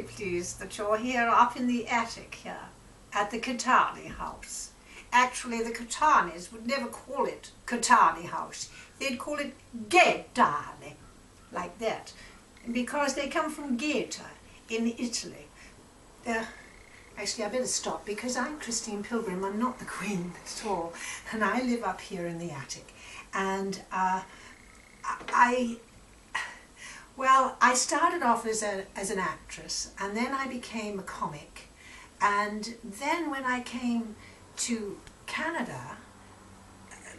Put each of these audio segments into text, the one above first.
pleased that you're here up in the attic here at the Caetani house. Actually, the Caetanis would never call it Caetani house. They'd call it Gaetani, like that, because they come from Gaeta in Italy. Actually, I better stop because I'm Christine Pilgrim. I'm not the Queen at all, and I live up here in the attic. And I started off as an actress, and then I became a comic, and then when I came to Canada,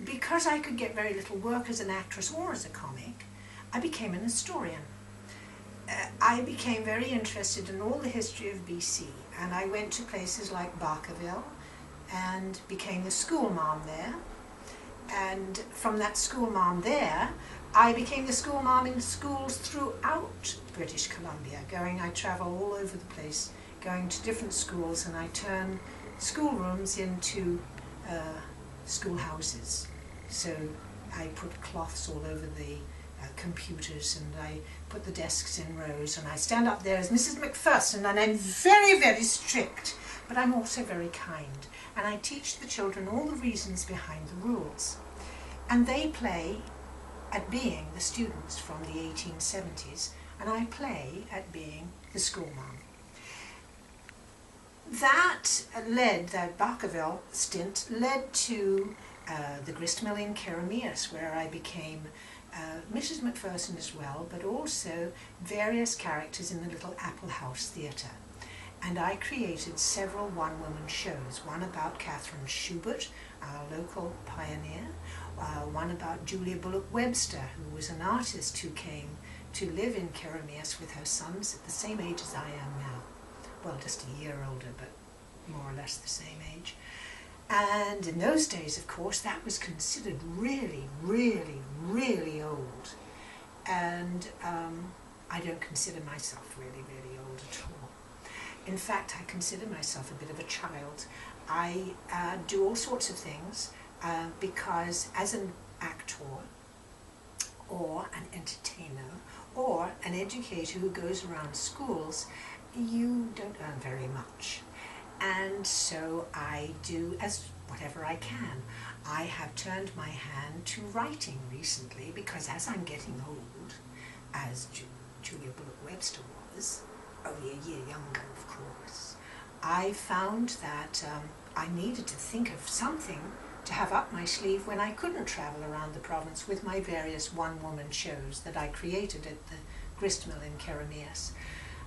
because I could get very little work as an actress or as a comic, I became an historian. I became very interested in all the history of BC, and I went to places like Barkerville and became the school mom there. And from that school mom there, I became the school mom in schools throughout British Columbia. I travel all over the place, going to different schools, and I turn schoolrooms into schoolhouses. So I put cloths all over the computers, and I put the desks in rows, and I stand up there as Mrs. McPherson, and I'm very, very strict, but I'm also very kind, and I teach the children all the reasons behind the rules. And they play at being the students from the 1870s, and I play at being the school mom. That Barkerville stint led to the grist mill in Keremeus, where I became Mrs. McPherson as well, but also various characters in the Little Apple House Theatre. And I created several one-woman shows, one about Catherine Schubert, our local pioneer, one about Julia Bullock Webster, who was an artist who came to live in Keremeus with her sons at the same age as I am now. Well, just a year older, but more or less the same age. And in those days, of course, that was considered really, really, really old. And I don't consider myself really, really old at all. In fact, I consider myself a bit of a child. I do all sorts of things because as an actor or an entertainer or an educator who goes around schools, you don't earn very much. And so I do whatever I can. I have turned my hand to writing recently because as I'm getting old, as Julia Bullock Webster was, only a year younger of course, I found that I needed to think of something to have up my sleeve when I couldn't travel around the province with my various one-woman shows that I created at the grist mill in Keremeus.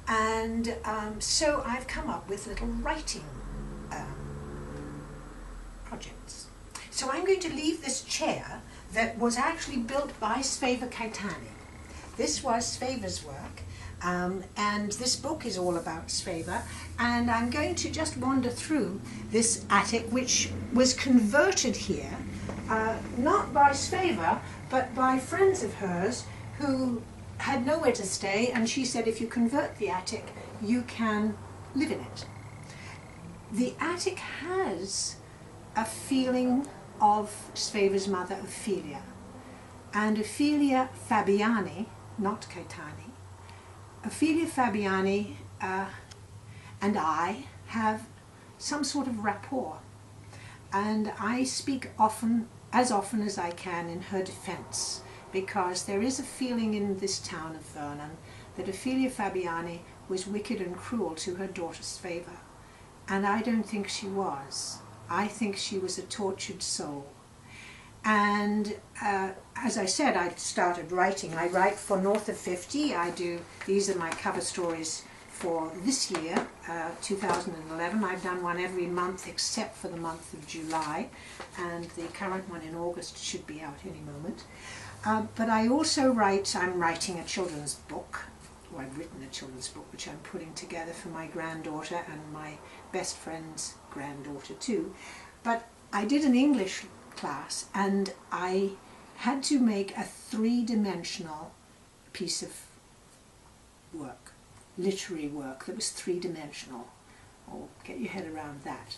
And so I've come up with little writing projects. So I'm going to leave this chair that was actually built by Sveva Caetani. This was Sveva's work, and this book is all about Sveva, and I'm going to just wander through this attic, which was converted here, not by Sveva, but by friends of hers who had nowhere to stay, and she said, if you convert the attic, you can live in it. The attic has a feeling of Sveva's mother, Ophelia. And Ophelia Fabiani, not Caetani, Ophelia Fabiani and I have some sort of rapport. And I speak as often as I can in her defense, because there is a feeling in this town of Vernon that Ophelia Fabiani was wicked and cruel to her daughter Sveva. And I don't think she was. I think she was a tortured soul. And as I said, I started writing. I write for North of 50. These are my cover stories for this year, 2011. I've done one every month except for the month of July, and the current one in August should be out any moment. But I also I'm writing a children's book, or I've written a children's book which I'm putting together for my granddaughter and my best friend's granddaughter too. But I did an English class and I had to make a three-dimensional piece of work, literary work that was three-dimensional. Oh, get your head around that.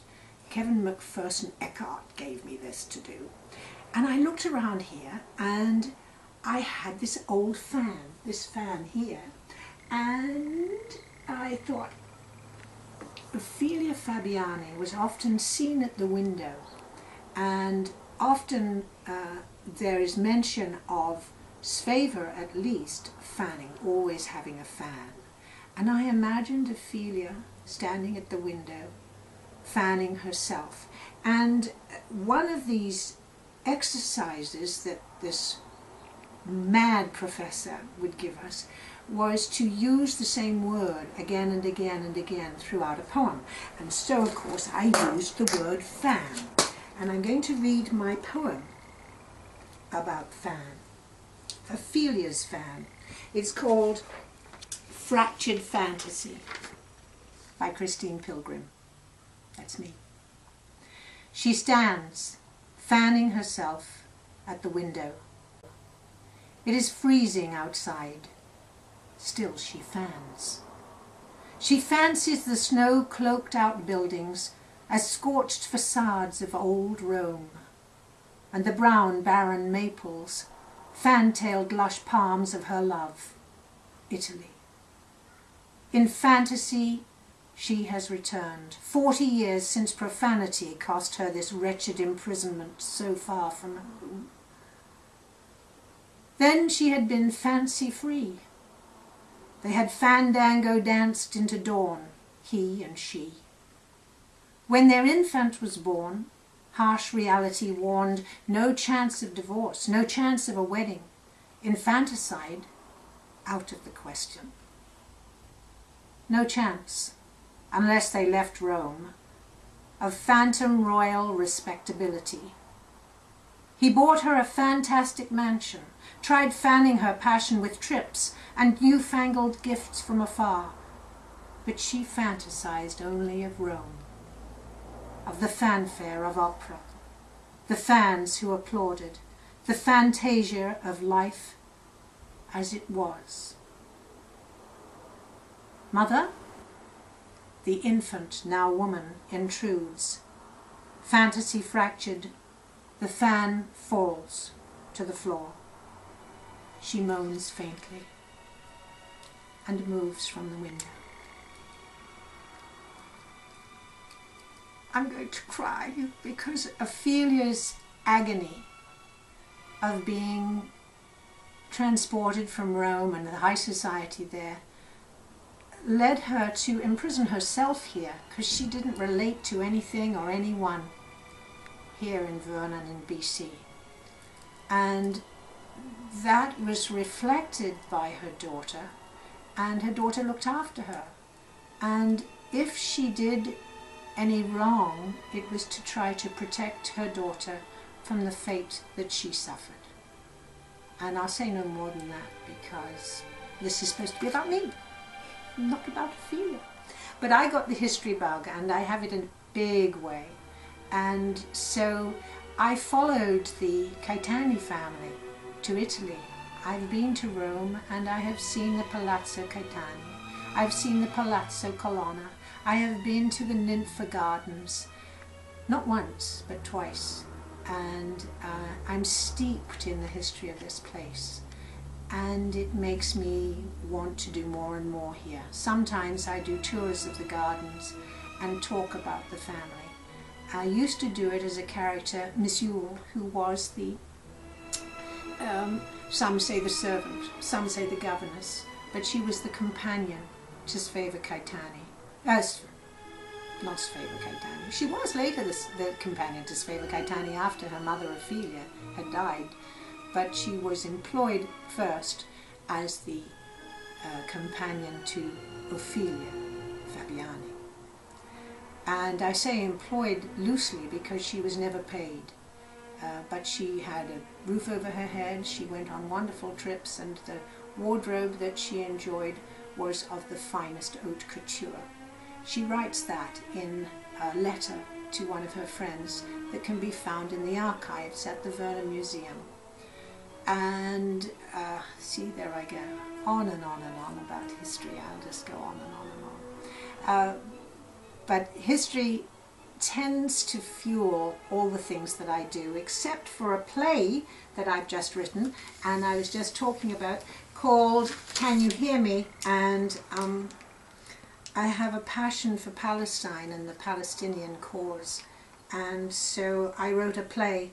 Kevin McPherson Eckhart gave me this to do. And I looked around here and I had this old fan, this fan here, and I thought Ophelia Fabiani was often seen at the window, and often there is mention of Sveva at least fanning, always having a fan. And I imagined Ophelia standing at the window, fanning herself. And one of these exercises that this mad professor would give us was to use the same word again and again and again throughout a poem. And so, of course, I used the word fan. And I'm going to read my poem about fan, Ophelia's fan. It's called Fractured Fantasy by Christine Pilgrim. That's me. She stands, fanning herself at the window. It is freezing outside. Still she fans. She fancies the snow-cloaked out buildings as scorched facades of old Rome, and the brown barren maples, fan-tailed lush palms of her love, Italy. In fantasy she has returned, 40 years since profanity cost her this wretched imprisonment so far from home. Then she had been fancy-free. They had fandango danced into dawn, he and she. When their infant was born, harsh reality warned no chance of divorce, no chance of a wedding. Infanticide, out of the question. No chance, unless they left Rome, of phantom royal respectability. He bought her a fantastic mansion, tried fanning her passion with trips and newfangled gifts from afar, but she fantasized only of Rome, of the fanfare of opera, the fans who applauded, the fantasia of life as it was. Mother, the infant, now woman, intrudes. Fantasy fractured, the fan falls to the floor. She moans faintly and moves from the window. I'm going to cry because Ophelia's agony of being transported from Rome and the high society there led her to imprison herself here because she didn't relate to anything or anyone here in Vernon in BC. And that was reflected by her daughter, and her daughter looked after her. And if she did any wrong, it was to try to protect her daughter from the fate that she suffered. And I'll say no more than that because this is supposed to be about me, not about Ophelia. But I got the history bug and I have it in a big way. And so I followed the Caetani family to Italy. I've been to Rome and I have seen the Palazzo Caetani. I've seen the Palazzo Colonna. I have been to the Nympha Gardens, not once, but twice. And I'm steeped in the history of this place. And it makes me want to do more and more here. Sometimes I do tours of the gardens and talk about the family. I used to do it as a character, Miss Yule, who was the, some say the servant, some say the governess, but she was the companion to Sveva Caetani. Not Sveva Caetani. She was later the companion to Sveva Caetani after her mother Ophelia had died, but she was employed first as the companion to Ophelia Fabiani. And I say employed loosely because she was never paid, but she had a roof over her head, she went on wonderful trips, and the wardrobe that she enjoyed was of the finest haute couture. She writes that in a letter to one of her friends that can be found in the archives at the Vernon Museum. And see, there I go, on and on and on about history. I'll just go on and on and on. But history tends to fuel all the things that I do, except for a play that I've just written, and I was just talking about, called Can You Hear Me? And I have a passion for Palestine and the Palestinian cause, and so I wrote a play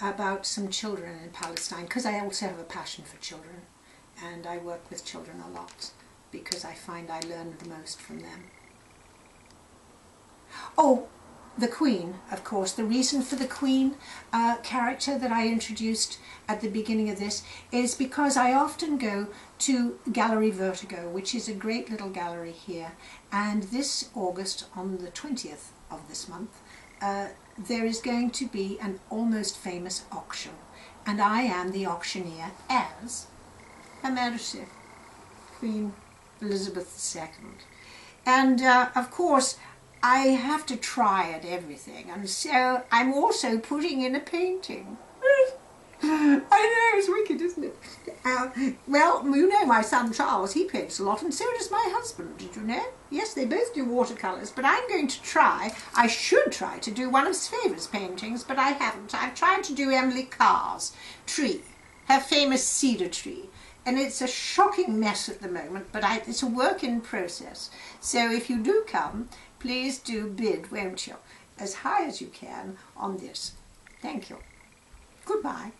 about some children in Palestine, because I also have a passion for children, and I work with children a lot because I find I learn the most from them. Oh, the Queen, of course. The reason for the Queen character that I introduced at the beginning of this is because I often go to Gallery Vertigo, which is a great little gallery here, and this August, on the 20th of this month, there is going to be an almost famous auction, and I am the auctioneer as Her Majesty Queen Elizabeth II. And of course I have to try at everything, and so I'm also putting in a painting. I know, it's wicked, isn't it? Well, you know my son Charles, he paints a lot, and so does my husband, did you know? Yes, they both do watercolours, but I'm going to try, I should try to do one of Favour's paintings, but I haven't. I've tried to do Emily Carr's tree, her famous cedar tree, and it's a shocking mess at the moment, but it's a work in process. So if you do come, please do bid, won't you, as high as you can on this. Thank you. Goodbye.